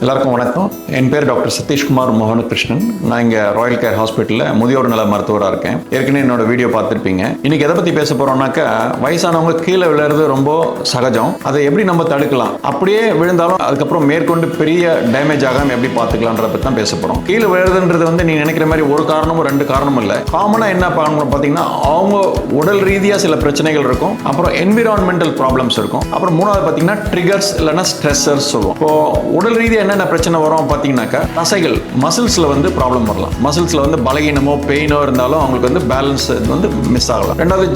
எல்லாருக்கும் வணக்கம். என் பேர் டாக்டர் சதீஷ்குமார் மோகனகிருஷ்ணன். நான் இங்கே ராயல் கேர் ஹாஸ்பிட்டலில் முதியோர் நல மருத்துவராக இருக்கேன். ஏற்கனவே என்னோட வீடியோ பார்த்துருப்பீங்க. இன்னைக்கு எதை பற்றி பேச போகிறோம்னாக்கா, வயசானவங்க கீழே விழுறது ரொம்ப சகஜம். அதை எப்படி நம்ம தடுக்கலாம், அப்படியே விழுந்தாலும் அதுக்கப்புறம் மேற்கொண்டு பெரிய டேமேஜ் ஆகாமல் எப்படி பார்த்துக்கலான்றத பற்றி தான் பேச போகிறோம். கீழே விழுறதுன்றது நீங்கள் நினைக்கிற மாதிரி ஒரு காரணமும் ரெண்டு காரணமும் இல்லை. காமனாக என்ன பண்ணணும் பார்த்தீங்கன்னா, அவங்க உடல் ரீதியாக சில பிரச்சனைகள் இருக்கும், அப்புறம் என்விரான்மெண்டல் ப்ராப்ளம்ஸ் இருக்கும், அப்புறம் மூணாவது பார்த்தீங்கன்னா ட்ரிகர்ஸ் இல்லைன்னா ஸ்ட்ரெஸ்ஸர்ஸ் சொல்லுவோம். இப்போ உடல் ரீதியாக என்னென்ன பிரச்சனை வரும் பார்த்தீங்கன்னாக்கா, தசைகள் மசில்ஸில் வந்து ப்ராப்ளம் வரலாம். மசில்ஸில் வந்து பலகீனமோ பெயினோ இருந்தாலும் அவங்களுக்கு வந்து பேலன்ஸ் வந்து மிஸ் ஆகலாம். ரெண்டாவது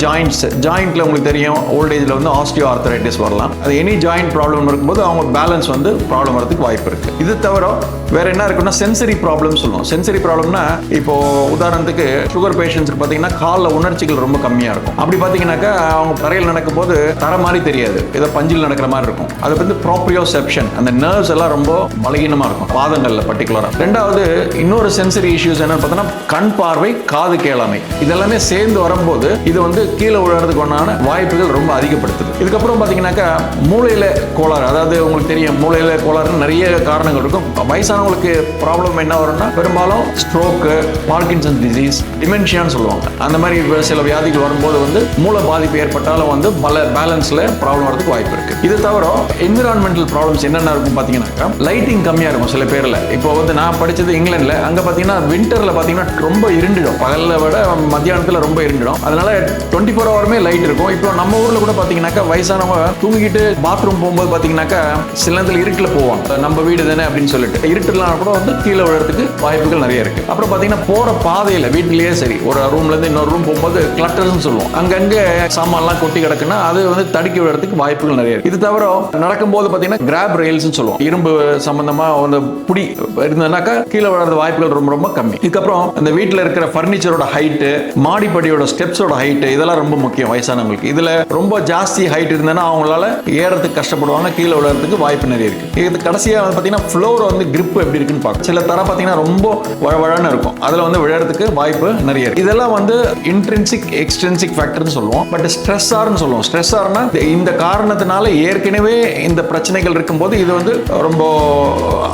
ஜாயிண்ட்ல உங்களுக்கு தெரியும், ஓல்ட் ஏஜ்ல வந்து ஆஸ்டியோ ஆர்த்தரைட்டிஸ் வரலாம். அது எனி ஜாயிண்ட் ப்ராப்ளம் இருக்கும்போது அவங்க பேலன்ஸ் வந்து ப்ராப்ளம் வரதுக்கு வாய்ப்பு இருக்கு. இது தவிர வேற என்ன இருக்குன்னா, சென்சரி ப்ராப்ளம் சொல்லுவோம். சென்சரி ப்ராப்ளம்னா, இப்போ உதாரணத்துக்கு சுகர் பேஷண்ட்ஸ்க்கு பார்த்தீங்கன்னா காலில் உணர்ச்சிகள் ரொம்ப கம்மியாக இருக்கும். அப்படி பார்த்தீங்கன்னாக்கா அவங்க தரையில் நடக்கும் போது தர மாதிரி தெரியாது, ஏதோ பஞ்சில் நடக்கிற மாதிரி இருக்கும். அது வந்து ப்ரோப்ரியோசெப்ஷன், அந்த நர்வ்ஸ் எல்லாம் ரொம்ப பலகீனமாக இருக்கும் பாதங்களில் பர்டிகுலராக. ரெண்டாவது இன்னொரு சென்சரி இஷ்யூஸ் என்னன்னு பார்த்தோன்னா, கண் பார்வை, காது கேளாமை, இதெல்லாமே சேர்ந்து வரும்போது இது வந்து கீழே விழுறதுக்கான வாய்ப்புகள் ரொம்ப அதிகப்படுத்துது. இதுக்கப்புறம் பார்த்தீங்கன்னாக்கா, மூளையில கோளாறு, அதாவது உங்களுக்கு தெரியும் மூளையில கோளாறுன்னு நிறைய காரணங்கள் இருக்கும். வயசானவங்களுக்கு ப்ராப்ளம் என்ன வரும்னா, பெரும்பாலும் ஸ்ட்ரோக்கு, பார்க்கின்சன் டிசீஸ், டிமென்ஷியான்னு சொல்லுவாங்க. அந்த மாதிரி சில வியாதிகள் வரும்போது வந்து மூளை பாதிப்பு ஏற்பட்டாலும் வந்து பல பேலன்ஸ்ல ப்ராப்ளம் வரதுக்கு வாய்ப்பு இருக்கு. இது தவிர என்விரான்மெண்டல் ப்ராப்ளம்ஸ் என்னென்ன இருக்கும் பார்த்தீங்கன்னாக்கா, லைட்டிங் கம்மியாக இருக்கும் சில பேரில். இப்போ வந்து நான் படித்தது இங்கிலாண்டில், அங்கே பார்த்தீங்கன்னா விண்டரில் பார்த்தீங்கன்னா ரொம்ப இருண்டிடும், பகலில் விட மத்தியானத்தில் ரொம்ப இருண்டிடும். அதனால 24 ஹவருமே லைட் இருக்கும். இப்போ நம்ம ஊரில் கூட பார்த்தீங்கன்னாக்கா, வயசானவங்க தூங்கிட்டு பாத்ரூம் போகும்போது பார்த்தீங்கன்னாக்கா சில நேரத்தில் இருட்டில் போவாங்க, நம்ம வீடு தானே அப்படின்னு சொல்லிட்டு. இருட்டுலாம் கூட வந்து கீழே விழுறதுக்கு வாய்ப்புகள் நிறைய இருக்கு. அப்புறம் பார்த்தீங்கன்னா, போகிற பாதையில் வீட்டிலேயே சரி, ஒரு ரூம்லேருந்து இன்னொரு ரூம் போகும்போது கிளட்டர்ஸ்னு சொல்லுவோம், அங்கங்கே சாமான்லாம் கொட்டி கிடக்குன்னா அது வந்து தடுக்கி விடுறதுக்கு வாய்ப்புகள் நிறைய இருக்கு. இது தவிர நடக்கும்போது பார்த்தீங்கன்னா கிராப் ரெயில்ஸ்னு சொல்லுவோம், இரும்பு சம்பந்தமா அந்த புடி இருந்ததுனாக்கா கீழே விழுறது வாய்ப்புகள் ரொம்ப ரொம்ப கம்மி. இதுக்கப்புறம் அந்த வீட்டில் இருக்கிற ஃபர்னிச்சரோட ஹைட்டு, மாடிப்படியோட ஸ்டெப்ஸோட ஹைட்டு, இதெல்லாம் ரொம்ப முக்கியம் வயசானவங்களுக்கு. இதுல ரொம்ப ஜாஸ்தி ஹைட் இருந்ததுன்னா அவங்களால ஏறதுக்கு கஷ்டப்படுவாங்க, கீழே விழுறதுக்கு வாய்ப்பு நிறைய இருக்கு. இது கடைசியா பார்த்தீங்கன்னா, ஃப்ளோர் வந்து கிரிப் எப்படி இருக்குன்னு பார்க்க. சில தர பார்த்தீங்கன்னா ரொம்ப வழவழன்னு இருக்கும், அதுல வந்து விழறதுக்கு வாய்ப்பு நிறைய இருக்கு. இதெல்லாம் வந்து இன்ட்ரின்சிக் எக்ஸ்ட்ரின்சிக் ஃபேக்டர்னு சொல்லுவோம். பட் ஸ்ட்ரெஸ்ஸார்னு சொல்லுவோம். ஸ்ட்ரெஸ்ஸார்னா இந்த காரணத்தினால ஏற்கனவே இந்த பிரச்சனைகள் இருக்கும்போது இது வந்து ரொம்ப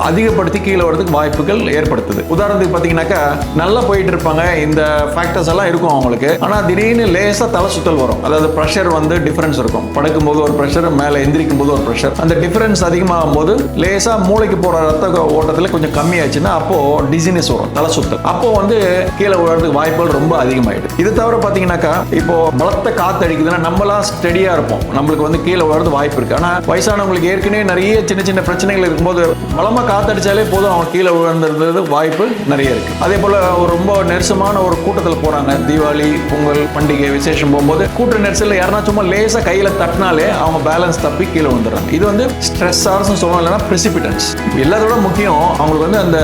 அதிகப்படுத்தி கீழே வரதுக்கு வாய்ப்புகள் ஏற்படுத்துது. உதாரணத்துக்கு பார்த்தீங்கன்னாக்கா, நல்லா போயிட்டு இருப்பாங்க, இந்த ஃபேக்டர்ஸ் எல்லாம் இருக்கும் அவங்களுக்கு. ஆனால் திடீர்னு லேசா தலை சுத்தல் வரும். அதாவது ப்ரெஷர் வந்து டிஃபரன்ஸ் இருக்கும். படுக்கும் போது ஒரு ப்ரெஷர், மேலே எந்திரிக்கும் போது ஒரு ப்ரெஷர். அந்த டிஃபரன்ஸ் அதிகமாகும் போது லேசா மூளைக்கு போற ரத்த ஓட்டத்தில் கொஞ்சம் கம்மியாச்சுன்னா அப்போ டிசினஸ் வரும், தலை சுத்தல். அப்போ வந்து கீழே விழுறதுக்கு வாய்ப்புகள் ரொம்ப அதிகமாயிடுது. இது தவிர பார்த்தீங்கன்னாக்கா, இப்போ பலத்த காத்து அடிக்குதுன்னா நம்மளாம் ஸ்டெடியா இருப்போம், நம்மளுக்கு வந்து கீழே விழுறது வாய்ப்பு இருக்கு. ஆனால் வயசானவங்களுக்கு ஏற்கனவே நிறைய சின்ன சின்ன பிரச்சனைகள் இருக்கும்போது பலமா காத்தடிச்சாலே போதும் அவங்க கீழே விழுந்தது வாய்ப்பு நிறைய இருக்கு. அதே போல ஒரு ரொம்ப நெரிசமான ஒரு கூட்டத்தில் போறாங்க, தீபாவளி, பொங்கல் பண்டிகை விசேஷம் போகும்போது கூட்ட நெரிசல்ல யாருன்னா சும்மா லேசா கையில தட்டினாலே அவங்க பேலன்ஸ் தப்பி கீழே வந்துடுறாங்க. இது வந்து ஸ்ட்ரெஸ்ஸார்ஸ் சொல்லுவோம், இல்லைன்னா பிரெசிபிட்டன்ஸ். எல்லாத்தோட முக்கியம் அவங்களுக்கு வந்து அந்த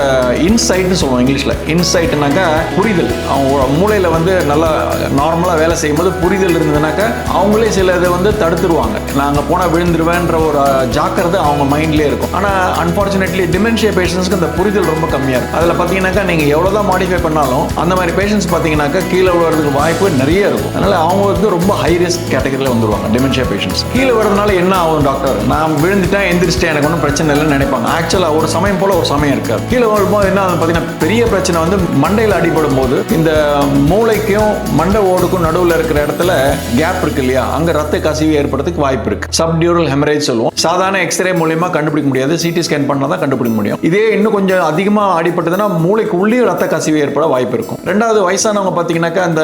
இன்சைட்னு சொல்லுவோம் இங்கிலீஷ்ல. இன்சைட்னாக்கா புரிதல். அவங்க மூளையில வந்து நல்லா நார்மலா வேலை செய்யும் போது புரிதல் இருந்ததுனாக்கா அவங்களே சில இதை வந்து தடுத்துருவாங்க. நாங்க போனா விழுந்துருவேன்ற ஒரு ஜாக்கிரதை அவங்க மைண்ட்லயே இருக்கும். ஆனா அன்பார்ச்சுனேட்லி டிமென்ஷியா பேஷண்ட்ஸ்க்கு அந்த புரிதல் ரொம்ப கம்மியா இருக்கும். அதுல பாத்தீங்கன்னாக்கா நீங்க எவ்வளவுதான் மாடிஃபை பண்ணாலும் அந்த மாதிரி பேஷண்ட்ஸ் பாத்தீங்கன்னாக்கா கீழே விழுறதுக்கு வாய்ப்பு நிறைய இருக்கும். அதனால அவங்க வந்து ரொம்ப ஹை ரிஸ்க் கேட்டகரியில வந்துருவாங்க டிமென்ஷியா பேஷண்ட்ஸ். கீழே விழுறதுனால என்ன ஆகும் டாக்டர், நான் விழுந்துட்டேன் எந்திரிச்சிட்டேன் எனக்கு ஒன்றும் பிரச்சனை இல்லைன்னு நினைப்பாங்க. ஆக்சுவலா ஒரு சமயம் போல ஒரு சமயம் இருக்காது. கீழே விழும்போது என்ன பாத்தீங்கன்னா, பெரிய பிரச்சனை வந்து மண்டையில் அடிபடும் போது இந்த மூளைக்கும் மண்டை ஓடுக்கும் நடுவில் இருக்கிற இடத்துல கேப் இருக்கு இல்லையா, அங்க ரத்த கசிவு ஏற்படுறதுக்கு வாய்ப்பு இருக்கு. சப்டியூரல் ஹெமரேஜ் சொல்லுவோம். சாதாரண எக்ஸ்ரே மூலமா கண்டுபிடிக்க முடியாது, சிடி ஸ்கேன் பண்ணா தான் கண்டுபிடிக்க முடியும். இதே இன்னும் கொஞ்சம் அதிகமா அடிபட்டதுன்னா மூளைக்கு உள்ளே ரத்த கசிவு ஏற்பட வாய்ப்பு இருக்கும். ரெண்டாவது வயசானவங்க பாத்தீங்கன்னாக்கா அந்த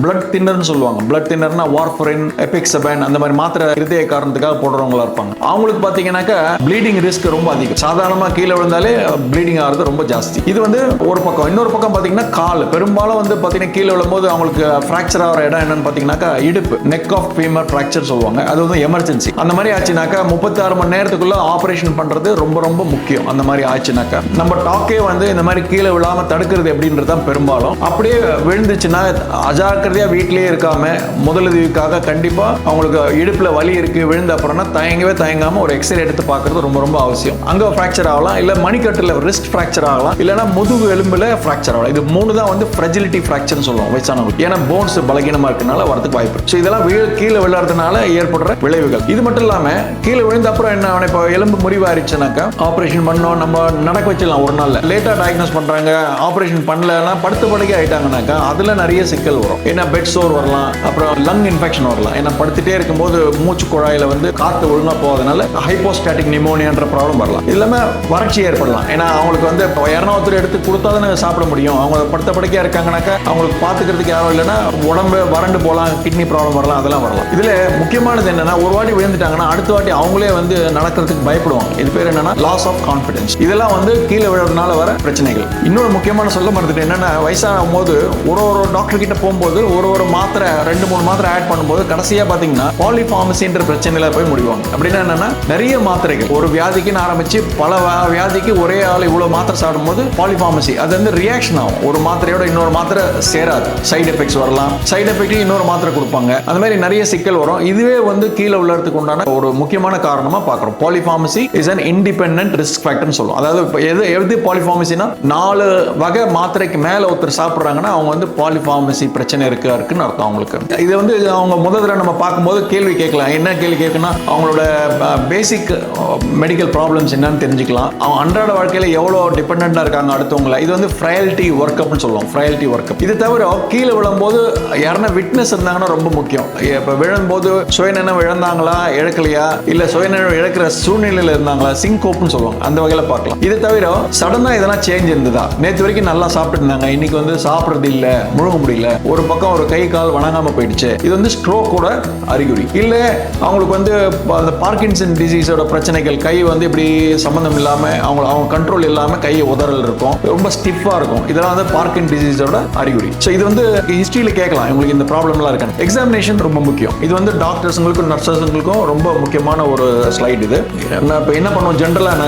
பிளட் தின்னர்னு சொல்லுவாங்க. பிளட் தின்னர்னா வார்ஃபரின், எபிக்சபன் அந்த மாதிரி மாத்திரை இருதய காரணத்துக்காக போடுறவங்களா இருப்பாங்க. அவங்களுக்கு பாத்தீங்கன்னாக்கா ப்ளீடிங் ரிஸ்க் ரொம்ப அதிகம். சாதாரணமா கீழே விழுந்தாலே ப்ளீடிங் ஆகிறது ரொம்ப ஜாஸ்தி. இது வந்து ஒரு பக்கம். இன்னொரு பக்கம் பாத்தீங்கன்னா கால், பெரும்பாலும் வந்து பாத்தீங்கன்னா கீழே விழும்போது அவங்களுக்கு ஃபிராக்சர் ஆகிற இடம் என்னன்னு பாத்தீங்கன்னாக்கா இடுப்பு, நெக் ஆஃப் ஃபீமர் ஃபிராக்சர் சொல்லுவாங்க. அது வந்து எமர்ஜென்சி. அந்த மாதிரி ஆச்சுனாக்கா 36 மணி நேரத்துக்குள்ள ஆபரேஷன் பண்றது ரொம்ப ரொம்ப முக்கியம். அந்த மாதிரி ஆச்சுனாக்கா நம்ம டாக்கே வந்து இந்த மாதிரி கீழே விழாம தடுக்கிறது எப்படின்றது பெரும்பாலும். அப்படியே விழுந்துச்சுன்னா அஜாக்கிரதையா வீட்டிலேயே இருக்காம முதலுதவிக்காக கண்டிப்பா அவங்களுக்கு இடுப்புல வலி இருக்கு விழுந்த அப்புறம்னா தயங்காம ஒரு எக்ஸ்ரே எடுத்து பார்க்கறது ரொம்ப ரொம்ப அவசியம். அங்க ஃபிராக்சர் ஆகலாம், இல்ல மணிக்கட்டுல ரிஸ்ட் ஃபிராக்சர் ஆகலாம், இல்லைன்னா முதுகு எலும்புல ஃபிராக்சர் ஆகலாம். இது மூணு தான் வந்து ஃப்ரெஜிலிட்டி ஃபிராக்சர் சொல்லுவோம் வயசானவங்களுக்கு. ஏன்னா போன்ஸ் பலகீனமா இருக்கனால வரதுக்கு வாய்ப்பு. இதெல்லாம் கீழே விழுறதுனால ஏற்படுற விளைவுகள். இது மட்டும் இல்லாம கீழே விழுந்த அப்புறம் என்ன, இப்போ எலும்பு முறிவாயிருச்சுனாக்கா ஆப்ரேஷன் பண்ணோம், நம்ம நடக்க வச்சிடலாம் ஒரு நாள்ல. லேட்டா டயக்னோஸ் பண்றாங்க, ஆப்ரேஷன் பண்ணலன்னா படுத்த படுக்கை ஆயிட்டாங்கன்னாக்கா அதுல நிறைய சிக்கல் வரும். ஏன்னா பெட் சோர் வரலாம், அப்புறம் லங் இன்ஃபெக்ஷன் வரலாம். ஏன்னா படுத்துட்டே இருக்கும்போது மூச்சு குழாயில வந்து காத்து ஒழுங்கா போவதனால ஹைப்போஸ்டாட்டிக் நிமோனியான்ற ப்ராப்ளம் வரலாம். இது இல்லாம வறட்சி ஏற்படலாம். ஏன்னா அவங்களுக்கு வந்து யாரா ஒருத்தர் எடுத்து கொடுத்தா தானே சாப்பிட முடியும். அவங்க படுத்த படுக்கையா இருக்காங்கன்னாக்கா அவங்களுக்கு பாத்துக்கிறதுக்கு யாரும் இல்லைன்னா உடம்பு வறண்டு போகலாம், கிட்னி ப்ராப்ளம் வரலாம், அதெல்லாம் வரலாம். இதுல முக்கியமானது என்னன்னா, ஒரு வாட்டி விழுந்துட்டாங்கன்னா அடுத்த வாட்டி அவங்களே வந்து நடக்கிறதுக்கு பயப்படுவாங்க. இது பேர் என்னன்னா லாஸ் ஆஃப் கான்ஃபிடன்ஸ். இதெல்லாம் வந்து கீழே விழுறதுனால வர பிரச்சனைகள். இன்னொரு முக்கியமான சொல்ல மறந்துட்டு என்னன்னா, வயசாகும் போது ஒரு டாக்டர் கிட்ட போகும்போது ஒரு மாத்திரை 2-3 மாத்திரை ஆட் பண்ணும்போது கடைசியா பாத்தீங்கன்னா பாலிஃபார்மசின்ற பிரச்சனையில போய் முடிவாங்க. அப்படின்னா என்னன்னா, நிறைய மாத்திரைகள் ஒரு வியாதிக்குன்னு ஆரம்பிச்சு பல வியாதிக்கு ஒரே ஆள் இவ்வளவு மாத்திரை சாப்பிடும் போது பாலிஃபார்மசி அது வந்து ரியாக்ஷன் ஆகும். ஒரு மாத்திரையோட இன்னொரு மாத்திரை சேராது, சைடு எஃபெக்ட்ஸ் வரலாம். சைடு எஃபெக்ட் இன்னொரு மாத்திரை கொடுப்பாங்க. அந்த மாதிரி நிறைய சிக்கல் வரும். இதுவே வந்து கீழே உள்ளதுக்கு உண்டான ஒரு முக்கியமான காரணமா பார்க்கிறோம். பாலிஃபார்மசி is an independent risk factor னு சொல்லுவோம். அதாவது எது பாலிஃபார்மசினா 4 வகை மாத்திரைக்கு மேல ஒருத்தர் சாப்பிடுறாங்கன்னா அவங்க வந்து பாலிஃபார்மசி பிரச்சனை இருக்குன்னு அர்த்தம் அவங்களுக்கு. இது வந்து அவங்க முதல்ல நம்ம பார்க்கும்போது கேள்வி கேட்கலாம். என்ன கேள்வி கேட்கணும், அவங்களோட பேசிக் மெடிக்கல் ப்ராப்ளம்ஸ் என்னன்னு தெரிஞ்சுக்கலாம். அவங்க அன்றாட வாழ்க்கையில எவ்வளவு டிபெண்டா இருக்காங்க அடுத்தவங்கள. இது வந்து ஃப்ரையாலிட்டி ஒர்க் அப்னு சொல்லுவோம். ஃப்ரையாலிட்டி ஒர்க் அப். இது தவிர கீழே விழும்போது யாருன்னா விட்னஸ் இருந்தாங்கன்னா ரொம்ப முக்கியம். இப்போ விழும்போது சுயநினைவு இழந்தாங்களா, இழக்கலையா, இல்ல சுயநினைவு இழக்கிற சூழ்நிலையில இருந்தாங்களா, சிங்கோப்னு சொல்லுவாங்க. அந்த வகையில பார்க்கலாம். இது தவிர சடனா இதெல்லாம் சேஞ்ச் இருந்ததா, நேற்று வரைக்கும் நல்லா சாப்பிட்டு இருந்தாங்க, இன்னைக்கு வந்து சாப்பிடுறது இல்ல, முழுங்க முடியல, ஒரு பக்கம் ஒரு கை கால் வணங்காம போயிடுச்சு, இது வந்து ஸ்ட்ரோக்கோட அறிகுறி. இல்ல அவங்களுக்கு வந்து அந்த பார்க்கின்சன் டிசீஸோட பிரச்சனைகள், கை வந்து இப்படி சம்பந்தம் இல்லாம அவங்க கண்ட்ரோல் இல்லாம கை உதறல் இருக்கும், ரொம்ப ஸ்டிஃபா இருக்கும், இதெல்லாம் வந்து பார்க்கின் டிசீஸோட அறிகுறி. ஸோ இது வந்து ஹிஸ்டரியில கேட்கலாம் உங்களுக்கு இந்த ப்ராப்ளம்லாம் இருக்கு. எக்ஸாமினேஷன் ரொம்ப முக்கியம். இது வந்து டாக்டர்ஸுங்களுக்கும் நர்சஸுங்களுக்கும் ரொம்ப முக்கியமான ஒரு ஸ்லைட். இது இப்போ என்ன பண்ணுவோம் ஜென்ரலாக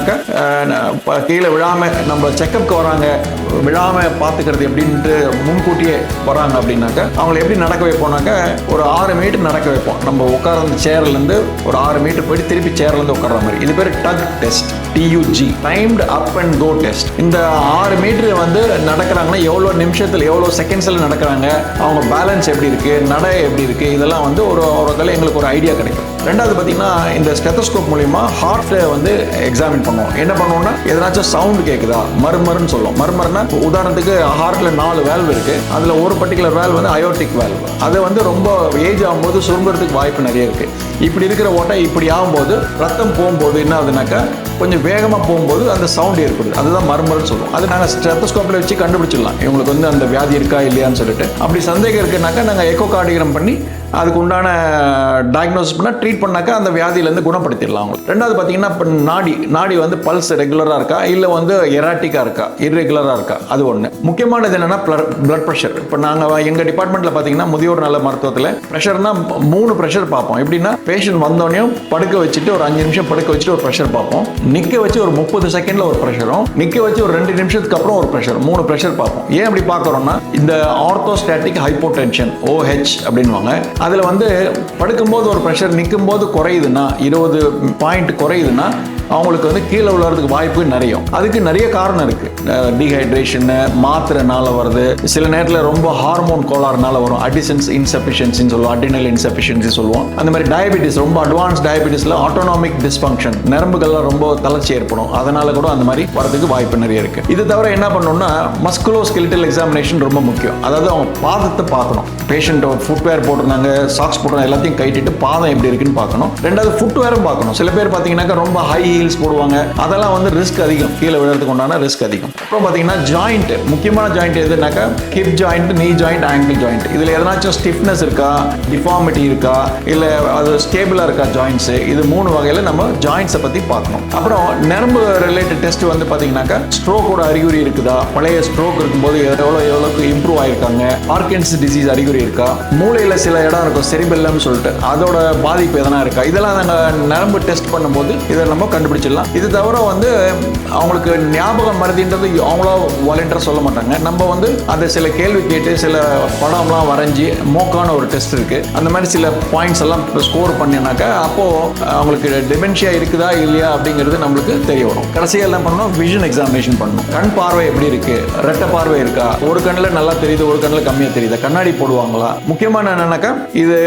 கீழே விழாம நம்ம செக்கப்க்கு வராங்க, விழாம பார்த்துக்கிறது எப்படின்ட்டு முன்கூட்டியே வராங்க அப்படின்னாக்கா அவங்களை எப்படி நடக்க வைப்போம்னாக்க ஒரு 6 மீட்டர் நடக்க வைப்போம். நம்ம உட்கார்ந்த சேர்ல இருந்து ஒரு 6 மீட்டர் போயிட்டு திருப்பி சேர்ல இருந்து உட்கார்ற மாதிரி. இது பேர் tug test, TUG, timed up and go test. இந்த 6 மீட்டர் வந்து நடக்கிறாங்கன்னா எவ்வளோ நிமிஷத்தில் எவ்வளோ செகண்ட்ஸில் நடக்கிறாங்க, அவங்க பேலன்ஸ் எப்படி இருக்கு, நடை எப்படி இருக்கு, இதெல்லாம் வந்து ஒரு எங்களுக்கு ஒரு ஐடியா கிடைக்கும். ரெண்டாவது பார்த்தீங்கன்னா இந்த ஸ்டெத்தோஸ்கோப் மூலியமா ஹார்ட்டை வந்து எக்ஸாமின் பண்ணுவோம். என்ன பண்ணுவோம்னா எதனாச்சும் சவுண்ட் கேட்குதா, மர்மர்னு சொல்லுவோம். மர்மர்னா உதாரணத்துக்கு ஹார்ட்ல 4 வேல்வ் இருக்கு, அதுல ஒரு பர்டிகுலர் வேல்வ் வந்து அயோர்டிக் வேல்வ். அது வந்து ரொம்ப ஏஜ் ஆகும்போது சுருங்குறதுக்கு வாய்ப்பு நிறைய இருக்கு. இப்படி இருக்கிற ஓட்டை இப்படி ஆகும்போது ரத்தம் போகும்போது என்ன ஆகுதுனாக்கா கொஞ்சம் வேகமாக போகும்போது அந்த சவுண்ட் ஏற்படுது, அதுதான் மர்மர்னு சொல்லுவோம். அது நாங்கள் ஸ்டெத்தோஸ்கோப்ல வச்சு கண்டுபிடிச்சிடலாம் இவங்களுக்கு வந்து அந்த வியாதி இருக்கா இல்லையான்னு சொல்லிட்டு. அப்படி சந்தேகம் இருக்குனாக்கா நாங்கள் எக்கோகார்டியோகிராம் பண்ணி அதுக்கு உண்டான டயக்னோசிஸ் பண்ணால் ட்ரீட் பண்ணாக்கா அந்த வியாதியிலேருந்து குணப்படுத்திடலாம் அவங்களுக்கு. ரெண்டாவது பார்த்தீங்கன்னா இப்போ நாடி வந்து பல்ஸ் ரெகுலராக இருக்கா இல்லை வந்து எராட்டிக்காக இருக்கா, இர்ரெகுலராக இருக்கா, அது ஒன்று. முக்கியமானது என்னென்னா பிளட் ப்ரெஷர். இப்போ நாங்கள் எங்கள் டிபார்ட்மெண்ட்டில் பார்த்தீங்கன்னா முதியோர் நல மருத்துவத்தில் ப்ரெஷர்னா 3 ப்ரெஷர் பார்ப்போம். எப்படின்னா பேஷண்ட் வந்தோடனே படுக்க வச்சுட்டு ஒரு 5 நிமிஷம் படுக்க வச்சுட்டு ஒரு ப்ரெஷர் பார்ப்போம், நிற்க வச்சு ஒரு 30 செகண்டில் ஒரு ப்ரெஷரும், நிற்க வச்சு ஒரு 2 நிமிஷத்துக்கு அப்புறம் ஒரு ப்ரெஷர், 3 ப்ரெஷர் பார்ப்போம். ஏன் அப்படி பார்க்குறோம்னா இந்த ஆர்த்தோஸ்டாட்டிக் ஹைப்போடென்ஷன் OH அப்படின்வாங்க. அதில் வந்து படுக்கும்போது ஒரு ப்ரெஷர் நிற்கும் போது குறையுதுன்னா 20 பாயிண்ட் குறையுதுன்னா அவங்களுக்கு வந்து கீழே விழுறதுக்கு வாய்ப்பு நிறைய. அதுக்கு நிறைய காரணம் இருக்கு. டீஹைட்ரேஷன், மாத்திரைனால வருது, சில நேரத்தில் ரொம்ப ஹார்மோன் கோளாறுனால வரும், அடிசன்ஸ் இன்சஃபிஷியன்சின்னு சொல்லுவோம், அடினல் இன்சஃபிஷியன்சி சொல்லுவோம். அந்த மாதிரி டயபிட்டிஸ், ரொம்ப அட்வான்ஸ் டயபிட்டிஸ்ல ஆட்டோனாமிக் டிஸ்ஃபங்க்ஷன், நரம்புகள்லாம் ரொம்ப தளர்ச்சி ஏற்படும், அதனால கூட அந்த மாதிரி வரதுக்கு வாய்ப்பு நிறைய இருக்கு. இது தவிர என்ன பண்ணணும்னா மஸ்குலோஸ்கெலிட்டல் எக்ஸாமினேஷன் ரொம்ப முக்கியம். அதாவது அவங்க பாதத்தை பார்க்கணும். பேஷண்ட் ஃபுட்வேர் போட்டிருந்தாங்க, சாக்ஸ் போட்டிருந்தாங்க, எல்லாத்தையும் கைட்டிட்டு பாதம் எப்படி இருக்குன்னு பார்க்கணும். ரெண்டாவது ஃபுட்வேரும் பார்க்கணும். சில பேர் பார்த்தீங்கன்னாக்கா ரொம்ப ஹை ஹீல்ஸ் போடுவாங்க, அதெல்லாம் வந்து ரிஸ்க் அதிகம், கீழே விழுறதுக்கு உண்டான ரிஸ்க் அதிகம். அப்புறம் பார்த்தீங்கன்னா ஜாயிண்ட், முக்கியமான ஜாயிண்ட் எதுனாக்கா ஹிப் ஜாயிண்ட், நீ ஜாயிண்ட், ஆங்கிள் ஜாயிண்ட். இதில் எதனாச்சும் ஸ்டிஃப்னஸ் இருக்கா, டிஃபார்மிட்டி இருக்கா, இல்லை அது ஸ்டேபிளாக இருக்கா ஜாயிண்ட்ஸ், இது 3 வகையில் நம்ம ஜாயிண்ட்ஸை பற்றி பார்க்கணும். அப்புறம் நரம்பு ரிலேட்டட் டெஸ்ட் வந்து பார்த்தீங்கன்னாக்கா ஸ்ட்ரோக்கோட அறிகுறி இருக்குதா, பழைய ஸ்ட்ரோக் இருக்கும்போது எவ்வளோக்கு இம்ப்ரூவ் ஆயிருக்காங்க, பார்க்கின்சன்ஸ் டிசீஸ் அறிகுறி இருக்கா, மூளையில் சில இடம் இருக்கும் செரிபெல்லம்னு சொல்லிட்டு, அதோட பாதிப்பு எதனா இருக்கா, இதெல்லாம் நாங்கள் நரம்பு டெஸ்ட் பண்ணும்போது இதை நம்ம கண்டுபிடிச்சிடலாம். இது தவிர வந்து அவங்களுக்கு ஞாபகம் மறதின்றது அவங்களா வாலண்டியர் சொல்ல மாட்டாங்க. நம்ம வந்து அதை சில கேள்வி கேட்டு சில படம்லாம் வரைஞ்சி மோக்கான ஒரு டெஸ்ட் இருக்கு, அந்த மாதிரி சில பாயிண்ட்ஸ் எல்லாம் ஸ்கோர் பண்ணினாக்கா அப்போ அவங்களுக்கு டெமென்ஷியா இருக்குதா இல்லையா அப்படிங்கிறது நம்மளுக்கு தெரிய வரும். கடைசியாக எல்லாம் பண்ணணும், விஷன் எக்ஸாமினேஷன் பண்ணணும். கண் பார்வை எப்படி இருக்கு, ரெட்டை பார்வை இருக்கா, ஒரு கண்ணில் நல்லா தெரியுது, ஒரு கண்ணில் கம்மியாக தெரியுது, கண்ணாடி போடுவாங்களா. முக்கியமான என்னன்னாக்கா இது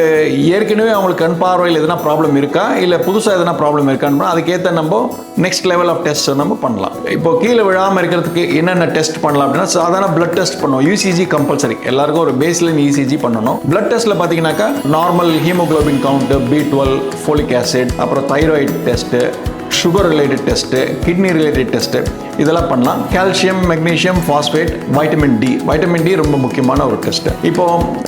ஏற்கனவே அவங்களுக்கு கண் பார்வையில் எதனா ப்ராப்ளம் இருக்கா இல்லை புதுசாக எதனா ப்ராப்ளம் இருக்கான்னு அதுக்கேற்ற நம்ம நம்ம நெக்ஸ்ட் லெவல் ஆஃப் டெஸ்ட் நம்ம பண்ணலாம். இப்போ கீழே விழாமல் இருக்கிறதுக்கு என்னென்ன டெஸ்ட் பண்ணலாம் அப்படின்னா, சாதாரண பிளட் டெஸ்ட் பண்ணுவோம். யூசிஜி கம்பல்சரி, எல்லாருக்கும் ஒரு பேஸ்லைன் இசிஜி பண்ணணும். பிளட் டெஸ்ட்டில் பார்த்தீங்கன்னாக்கா normal haemoglobin count, B12, folic acid, அப்புறம் thyroid test, sugar related test, kidney related test, இதெல்லாம் பண்ணலாம். Calcium, magnesium, phosphate, vitamin D ரொம்ப முக்கியமான ஒரு டெஸ்ட். இப்போ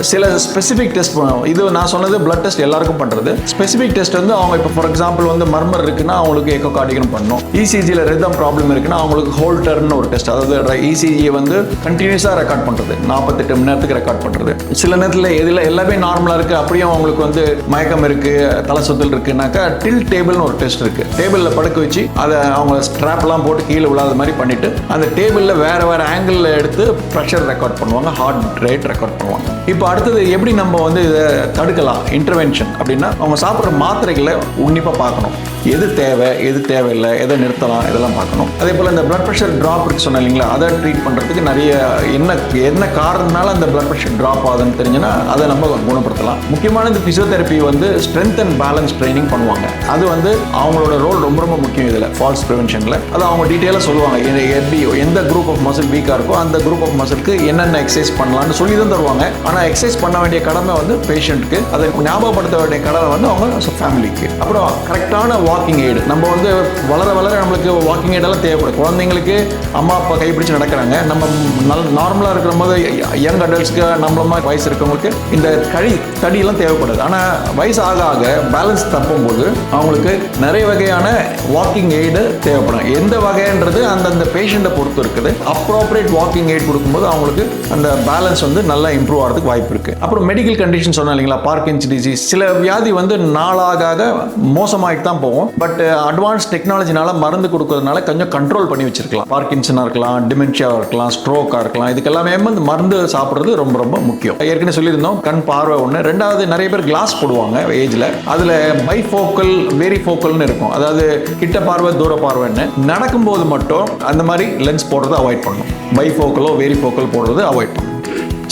சில ஸ்பெசிஃபிக் டெஸ்ட் பண்ணுவோம். இது நான் சொன்னது பிளட் டெஸ்ட் எல்லாருக்கும் பண்ணுறது. ஸ்பெசிஃபிக் டெஸ்ட் வந்து அவங்க இப்போ ஃபார் எக்ஸாம்பிள் வந்து மர்மர் இருக்குன்னா அவங்களுக்கு எக்கோகார்டியோகிராம் பண்ணணும். இசிஜியில் ரிதம் ப்ராப்ளம் இருக்குன்னா அவங்களுக்கு ஹோல்டர்னு ஒரு டெஸ்ட், அதாவது இசிஜியை வந்து கண்டினியூஸாக ரெக்கார்ட் பண்ணுறது, 48 மணி நேரத்துக்கு ரெக்கார்ட் பண்ணுறது. சில நேரத்தில் இதில் எல்லாமே நார்மலாக இருக்குது, அப்படியும் அவங்களுக்கு வந்து மயக்கம் இருக்குது, தலை சுத்தல் இருக்குனாக்கா டில் டேபிள்னு ஒரு டெஸ்ட் இருக்குது. டேபிளில் படுக்க வச்சு அதை அவங்க ஸ்ட்ராப்லாம் போட்டு கீழே விழாத மாதிரி பண்ணிட்டு அந்த டேபிளில் வேற ஆங்கிளில் எடுத்து ப்ரெஷர் ரெக்கார்ட் பண்ணுவாங்க, ஹார்ட் ரேட் ரெக்கார்ட் பண்ணுவாங்க. இப்போ அடுத்தது எப்படி நம்ம வந்து இதை தடுக்கலாம் இன்டர்வென்ஷன் அப்படின்னா, அவங்க சாப்பிட்ற மாத்திரைகளை உன்னிப்பாக பார்க்கணும். எது தேவை, எது தேவையில்லை, எதை நிறுத்தலாம், இதெல்லாம் பார்க்கணும். அதே போல் இந்த பிளட் ப்ரெஷர் ட்ராப் இருக்கு சொன்னேன் இல்லைங்களா, அதை ட்ரீட் பண்ணுறதுக்கு நிறைய என்ன காரணத்தினால அந்த பிளட் ப்ரெஷர் ட்ராப் ஆகுதுன்னு தெரிஞ்சுன்னா அதை நம்ம குணப்படுத்தலாம். முக்கியமான இந்த ஃபிசியோதெரப்பி வந்து ஸ்ட்ரென்த் அண்ட் பேலன்ஸ் ட்ரைனிங் பண்ணுவாங்க. அது வந்து அவங்களோட ரோல் ரொம்ப ரொம்ப முக்கியம் இதில் ஃபால்ஸ் ப்ரிவென்ஷனில். அது அவங்க டீட்டெயிலாக சொல்லுவாங்க. எப்படி எந்த குரூப் ஆஃப் மசில் வீக்காக இருக்கோ அந்த குரூப் ஆஃப் மசிலுக்கு என்னென்ன எக்ஸசைஸ் பண்ணலாம்னு சொல்லி தான் தருவாங்க. ஆனால் எக்ஸசைஸ் பண்ண வேண்டிய கடமை வந்து பேஷண்ட்டுக்கு, அதை ஞாபகப்படுத்த வேண்டிய கடமை வந்து அவங்க ஃபேமிலிக்கு. அப்புறம் கரெக்டான வாக்கிங் எய்டு. நம்ம வந்து வளர நம்மளுக்கு வாக்கிங் எய்டெல்லாம் தேவைப்படும். குழந்தைங்களுக்கு அம்மா அப்பா கைப்பிடிச்சு நடக்கிறாங்க. நம்ம நார்மலாக இருக்கிற போது யங் அடல்ட்ஸ்க்கு நம்மள வயசு இருக்கவங்களுக்கு இந்த தடியெல்லாம் தேவைப்படுது. ஆனால் வயசு ஆக பேலன்ஸ் தப்பும் போது அவங்களுக்கு நிறைய வகையான வாக்கிங் எய்டு தேவைப்படும். எந்த வகைன்றது அந்தந்த பேஷண்ட்டை பொறுத்து இருக்குது. அப்ரோப்ரியேட் வாக்கிங் எய்ட் கொடுக்கும்போது அவங்களுக்கு அந்த பேலன்ஸ் வந்து நல்லா இம்ப்ரூவ் ஆகிறதுக்கு வாய்ப்பு இருக்குது. அப்புறம் மெடிக்கல் கண்டிஷன் சொன்னா இல்லைங்களா, பார்க்கின்சன் டிசீஸ், சில வியாதி வந்து நாளாக மோசமாகிட்டு தான் போகும். பட் அட்வான்ஸ் டெக்னாலஜினால மருந்து கொடுக்கறதுனால கொஞ்சம் கண்ட்ரோல் பண்ணி வச்சிருக்கலாம். பார்க்கின்சனாக இருக்கலாம், டிமென்ஷியாவாக இருக்கலாம், ஸ்ட்ரோக்காக இருக்கலாம், இதுக்கெல்லாமே வந்து மருந்து சாப்பிட்றது ரொம்ப ரொம்ப முக்கியம். ஏற்கனவே சொல்லியிருந்தோம், கண் பார்வை ஒன்று. ரெண்டாவது, நிறைய பேர் கிளாஸ் போடுவாங்க ஏஜ்ல. அதில் பைஃபோக்கல், வெரிஃபோக்கல்னு இருக்கும். அதாவது கிட்ட பார்வை, தூர பார்வைன்னு. நடக்கும்போது மட்டும் அந்த மாதிரி லென்ஸ் போடுறதை அவாய்ட் பண்ணணும். பைஃபோக்கலோ வெரிஃபோக்கல் போடுறது அவாய்ட் பண்ணணும்.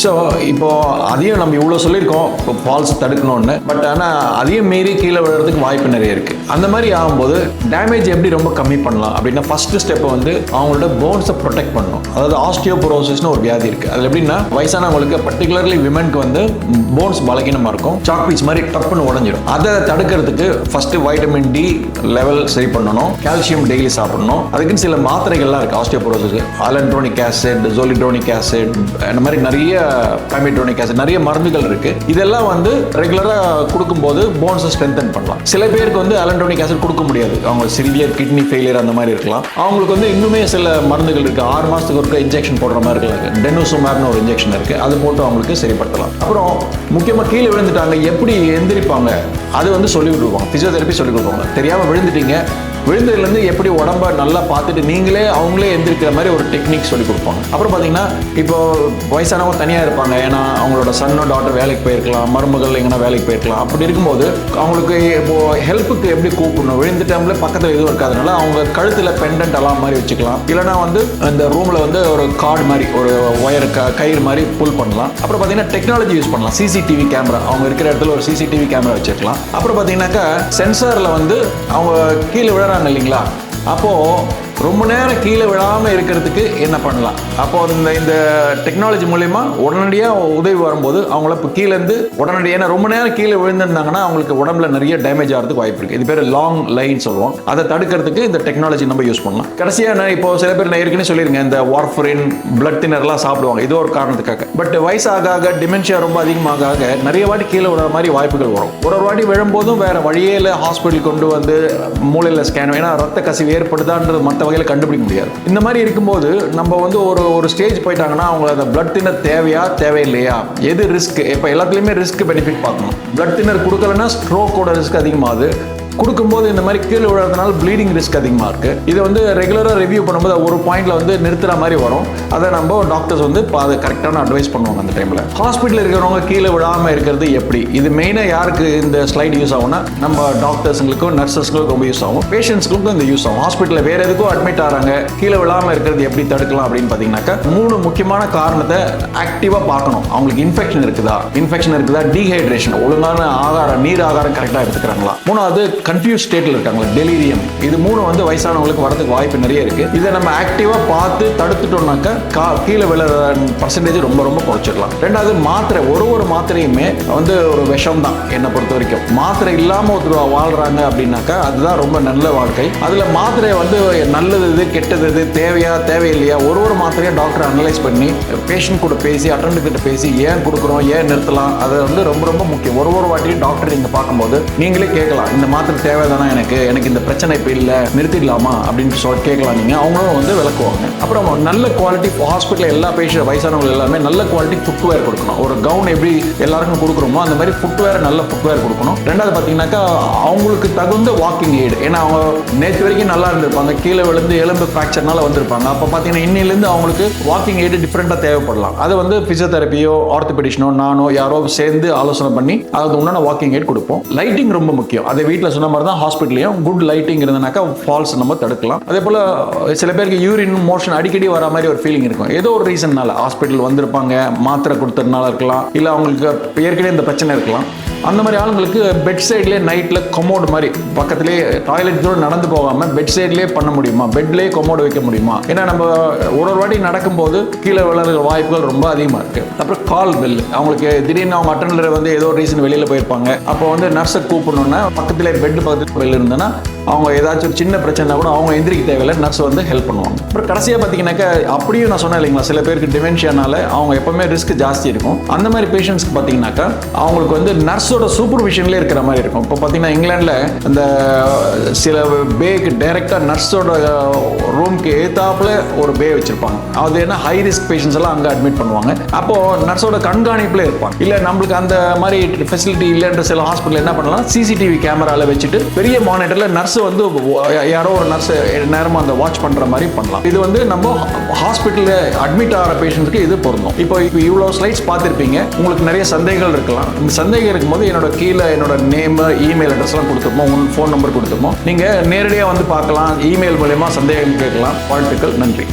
ஸோ இப்போ அதையும் நம்ம இவ்வளோ சொல்லியிருக்கோம் ஃபால்ஸ் தடுக்கணும்னு. பட் ஆனால் அதையும் மீறி கீழே விழுறதுக்கு வாய்ப்பு நிறைய இருக்குது. அந்த மாதிரி ஆகும்போது டேமேஜ் எப்படி ரொம்ப கம்மி பண்ணலாம் அப்படின்னா, ஃபஸ்ட்டு ஸ்டெப்பை வந்து அவங்களோட போன்ஸை ப்ரொடெக்ட் பண்ணணும். அதாவது ஆஸ்டியோபோரோசிஸ்னு ஒரு வியாதி இருக்குது. அதில் எப்படின்னா, வயசானவங்களுக்கு பர்டிகுலர்லி விமென்க்கு வந்து போன்ஸ் பலகீனமாக இருக்கும், சாக் பீஸ் மாதிரி டப்புன்னு உடஞ்சிடும். அதை தடுக்கிறதுக்கு ஃபஸ்ட்டு வைட்டமின் டி லெவல் சரி பண்ணணும், கால்சியம் டெய்லி சாப்பிடணும். அதுக்குன்னு சில மாத்திரைகள்லாம் இருக்குது ஆஸ்டியோபோரோசிஸ். அலன்ட்ரோனிக் ஆசிட், ஜோலிட்ரோனிக் ஆசிட், அந்த மாதிரி நிறைய பைமெட்ரோனிக் ஆசிட், நிறைய மருந்துகள் இருக்கு. இதெல்லாம் வந்து ரெகுலரா கொடுக்கும்போது போன்ஸை ஸ்ட்ரென்தன் பண்ணலாம். சில பேருக்கு வந்து அலன்ட்ரோனிக் ஆசிட் கொடுக்க முடியாது, அவங்க சிவியர் கிட்னி ஃபெயிலியர் அந்த மாதிரி இருக்கலாம். அவங்களுக்கு வந்து இன்னுமே சில மருந்துகள் இருக்கு, 6 மாசத்துக்கு ஒரு இன்ஜெக்ஷன் போடுற மாதிரி இருக்கு. டெனுசுமேப்னு ஒரு இன்ஜெக்ஷன் இருக்கு, அது போட்டு அவங்களுக்கு சரிப்படுத்தலாம். அப்புறம் முக்கியமா கீழே விழுந்துட்டாங்க எப்படி எந்திரிப்பாங்க அது வந்து சொல்லி விடுவாங்க, பிசியோதெரப்பி சொல்லி கொடுப்பாங்க. தெரியாம விழுந்துட்டீங்க, விழுந்ததுலேருந்து எப்படி உடம்ப நல்லா பார்த்துட்டு நீங்களே அவங்களே எந்திரிக்கிற மாதிரி ஒரு டெக்னிக் சொல்லி கொடுப்பாங்க. அப்புறம் பார்த்தீங்கன்னா, இப்போ வயசானவங்க தனியாக இருப்பாங்க, ஏன்னா அவங்களோட சன்னோ டாட்டர் வேலைக்கு போயிருக்கலாம், மருமகள் எங்கன்னா வேலைக்கு போயிருக்கலாம். அப்படி இருக்கும்போது அவங்களுக்கு இப்போ ஹெல்ப்புக்கு எப்படி கூப்பிடணும், விழுந்த டைம்ல பக்கத்தில் எதுவும் இருக்காதனால அவங்க கழுத்தில் பெண்டன்ட் அலாம் மாதிரி வச்சுக்கலாம். இல்லைனா வந்து இந்த ரூமில் வந்து ஒரு கார்டு மாதிரி, ஒரு ஒயர் கயிறு மாதிரி புல் பண்ணலாம். அப்புறம் பார்த்தீங்கன்னா டெக்னாலஜி யூஸ் பண்ணலாம். சிசிடிவி கேமரா, அவங்க இருக்கிற இடத்துல ஒரு சிசிடிவி கேமரா வச்சுக்கலாம். அப்புறம் பார்த்தீங்கன்னாக்கா சென்சாரில் வந்து அவங்க கீழே விழ இல்லைங்களா, அப்போ ரொம்ப நேரம் கீழே விழாமல் இருக்கிறதுக்கு என்ன பண்ணலாம். அப்போ இந்த டெக்னாலஜி மூலயமா உடனடியாக உதவி வரும்போது அவங்கள இப்போ கீழேருந்து உடனடியாக, ரொம்ப நேரம் கீழே விழுந்திருந்தாங்கன்னா அவங்களுக்கு உடம்புல நிறைய டேமேஜ் ஆகிறதுக்கு வாய்ப்பு இருக்குது. இது பேர் லாங் லைன் சொல்லுவோம். அதை தடுக்கிறதுக்கு இந்த டெக்னாலஜி நம்ம யூஸ் பண்ணலாம். கடைசியாக இப்போ சில பேர் நான் ஏற்கனவே சொல்லியிருங்க, இந்த வார்ஃபரின், பிளட் தின்னர்லாம் சாப்பிடுவாங்க, இது ஒரு காரணத்துக்காக. பட் வயசாக டிமென்ஷியா ரொம்ப அதிகமாக நிறைய வாட்டி கீழே விழுற மாதிரி வாய்ப்புகள் வரும். ஒரு வாட்டி விழும்போதும் வேற வழியே இல்லை, ஹாஸ்பிட்டல் கொண்டு வந்து மூளையில் ஸ்கேன், ஏன்னா ரத்த கசிவு ஏற்படுதான்றது மற்ற வகையில் கண்டுபிடிக்க முடியாது. இந்த மாதிரி இருக்கும்போது நம்ம வந்து ஒரு ஸ்டேஜ் போயிட்டாங்கன்னா அவங்க அந்த பிளட் தின்னர் தேவையா தேவையில்லையா, எது ரிஸ்க், இப்போ எல்லாத்துலேயுமே ரிஸ்க் பெனிஃபிட் பார்க்கணும். பிளட் தின்னர் கொடுக்கலன்னா ஸ்ட்ரோக்கோட ரிஸ்க் அதிகமாகுது. கொடுக்கும்போது இந்த மாதிரி கீழே விழுறதுனால ப்ளீடிங் ரிஸ்க் அதிகமாக இருக்குது. இதை வந்து ரெகுலராக ரிவ்யூ பண்ணும்போது ஒரு பாயிண்ட்ல வந்து நிறுத்துற மாதிரி வரும். அதை நம்ம டாக்டர்ஸ் வந்து அதை கரெக்டான அட்வைஸ் பண்ணுவாங்க. அந்த டைமில் ஹாஸ்பிட்டலில் இருக்கிறவங்க கீழே விழாமல் இருக்கிறது எப்படி, இது மெயினாக யாருக்கு இந்த ஸ்லைட் யூஸ் ஆகும்னா, நம்ம டாக்டர்ஸுங்களுக்கும் நர்சஸ்களுக்கும் ரொம்ப யூஸ் ஆகும், பேஷண்ட்ஸ்களுக்கும் இந்த யூஸ் ஆகும். ஹாஸ்பிட்டலில் வேறு எதுக்கும் அட்மிட் ஆகிறாங்க, கீழே விழாமல் இருக்கிறது எப்படி தடுக்கலாம் அப்படின்னு பார்த்தீங்கன்னாக்கா 3 முக்கியமான காரணத்தை ஆக்டிவாக பார்க்கணும். அவங்களுக்கு இன்ஃபெக்ஷன் இருக்குதா, டீஹைட்ரேஷன், ஒழுங்கான ஆகாரம், நீர் ஆகாரம் கரெக்டாக எடுத்துக்கிறாங்களா, 3வது கன்ஃபியூஸ் ஸ்டேட்டில் இருக்காங்க, டெலிரியம், இது 3 வந்து வயசானவங்களுக்கு வரதுக்கு வாய்ப்பு நிறைய இருக்கு. இதை நம்ம ஆக்டிவா பார்த்து தடுத்துட்டோம்னாக்கா கீழே விழற பர்சன்டேஜ் ரொம்ப ரொம்ப குறைச்சிடலாம். ரெண்டாவது மாத்திரை, ஒரு மாத்திரையுமே வந்து ஒரு விஷம் தான் என்னை பொறுத்த வரைக்கும். மாத்திரை இல்லாம ஒருத்தர் வாழ்றாங்க அப்படின்னாக்கா அதுதான் ரொம்ப நல்ல வாழ்க்கை. அதுல மாத்திரை வந்து நல்லது இது கெட்டது இது தேவையா தேவையில்லையா ஒரு மாத்திரையும் டாக்டர் அனலைஸ் பண்ணி பேஷண்ட் கூட பேசி அட்டெண்டர் கிட்ட பேசி ஏன் கொடுக்குறோம் ஏன் நிறுத்தலாம், அது வந்து ரொம்ப ரொம்ப முக்கியம். ஒரு வாட்டியும் டாக்டர் நீங்க பார்க்கும்போது நீங்களே கேட்கலாம், இந்த மாத்திரை தேவைதானா, எனக்கு இந்த பிரச்சனை இப்போ இல்லை நிறுத்திடலாமா அப்படின்னு சொல்லி கேட்கலாம். நீங்க அவங்களும் வந்து விளக்குவாங்க. அப்புறம் நல்ல குவாலிட்டி ஹாஸ்பிட்டல் எல்லா பேஷண்ட் வயசானவங்க எல்லாமே நல்ல குவாலிட்டி ஃபுட்வேர் கொடுக்கணும். ஒரு கவுன் எப்படி எல்லாருக்கும் கொடுக்குறோமோ அந்த மாதிரி ஃபுட்வேர் நல்ல ஃபுட்வேர் கொடுக்கணும். ரெண்டாவது பார்த்தீங்கன்னாக்கா அவங்களுக்கு தகுந்த வாக்கிங் எய்டு, ஏன்னா அவங்க நேற்று வரைக்கும் நல்லா இருந்திருப்பாங்க, கீழே விழுந்து எலும்பு ஃப்ராக்சர்னால வந்திருப்பாங்க. அப்போ பார்த்தீங்கன்னா இன்னிலிருந்து அவங்களுக்கு வாக்கிங் எய்டு டிஃப்ரெண்டாக தேவைப்படலாம். அது வந்து பிசியோதெரப்பியோ ஆர்த்தோபெடிஷனோ நானோ யாரோ சேர்ந்து ஆலோசனை பண்ணி அதுக்கு உண்டான வாக்கிங் எய்ட் கொடுப்போம். லைட்டிங் ரொம்ப முக்கியம். அதை வீட்டில் சொன்ன மாதிரி தான் ஹாஸ்பிட்டலையும் குட் லைட்டிங் இருந்தனாக்கா ஃபால்ஸ் நம்ம தடுக்கலாம். அதே போல் சில பேருக்கு யூரின் மோஷன் அடிக்கடி வர மாதிரி ஒரு ஃபீலிங் இருக்கும். ஏதோ ஒரு ரீசன்னால ஹாஸ்பிட்டல் வந்திருப்பாங்க, மாத்திரை கொடுத்ததுனால இருக்கலாம், இல்லை அவங்களுக்கு ஏற்கனவே இந்த பிரச்சனை இருக்கலாம். அந்த மாதிரி ஆளுங்களுக்கு பெட் சைட்லேயே நைட்டில் கொமோடு மாதிரி பக்கத்துலேயே டாய்லெட் தூரம் நடந்து போகாமல் பெட் சைட்லேயே பண்ண முடியுமா, பெட்லேயே கொமோடு வைக்க முடியுமா? ஏன்னா நம்ம ஒரு வாட்டி நடக்கும்போது கீழே விழுற வாய்ப்புகள் ரொம்ப அதிகமாக இருக்குது. அப்புறம் கால் பெல், அவங்களுக்கு திடீர்னு அவங்க அட்டெண்டர் வந்து ஏதோ ரீசன் வெளியில் போயிருப்பாங்க, அப்போ வந்து நர்ஸை கூப்பிடணுன்னா பக்கத்தில் பெட் பக்கத்தில் பெல் இருந்ததுன்னா அவங்க ஏதாச்சும் ஒரு சின்ன பிரச்சனை கூட அவங்க எந்திரிக்க தேவையில்லை, நர்ஸ் வந்து ஹெல்ப் பண்ணுவாங்க. அப்புறம் கடைசியாக பார்த்தீங்கன்னாக்கா அப்படியும் நான் சொன்னேன் இல்லைங்களா, சில பேருக்கு டிமென்ஷியானால அவங்க எப்பவுமே ரிஸ்க் ஜாஸ்தி இருக்கும். அந்த மாதிரி பேஷண்ட்ஸ்க்கு பார்த்தீங்கன்னாக்கா அவங்களுக்கு வந்து நர்ஸோட சூப்பர்விஷன்லேயே இருக்கிற மாதிரி இருக்கும். இப்போ பார்த்தீங்கன்னா இங்கிலாண்டில் அந்த சில பேக்கு டைரெக்டாக நர்ஸோட ரூம்க்கு ஏத்தாப்புல ஒரு பே வச்சிருப்பாங்க. அது என்ன ஹை ரிஸ்க் பேஷண்ட்ஸ் எல்லாம் அங்கே அட்மிட் பண்ணுவாங்க. அப்போது நர்ஸோட கண்காணிப்பில் இருப்பாங்க. இல்லை நம்மளுக்கு அந்த மாதிரி ஃபெசிலிட்டி இல்லைன்ற சில ஹாஸ்பிட்டல் என்ன பண்ணலாம், சிசிடிவி கேமராவில் வச்சுட்டு பெரிய மானிட்டரில் நர்ஸ் வந்து யாரோ ஒரு நர்ஸ் நேரமாக அந்த வாட்ச் பண்ணுற மாதிரி பண்ணலாம். இது வந்து நம்ம ஹாஸ்பிட்டலில் அட்மிட் ஆகிற பேஷண்ட்ஸ்க்கு இது பொருந்தும். இப்போ இவ்வளோ ஸ்லைட்ஸ் பார்த்துருப்பீங்க, உங்களுக்கு நிறைய சந்தேகங்கள் இருக்கலாம். இந்த சந்தேகம் இருக்கும்போது என்னோட நேம் இமெயில் அட்ரஸ்லாம் கொடுத்துருப்போம், உங்கள் ஃபோன் நம்பர் கொடுத்துருப்போம். நீங்கள் நேரடியாக வந்து பார்க்கலாம், இமெயில் மூலமா சந்தேகம் கேட்கலாம். வாழ்த்துக்கள், நன்றி.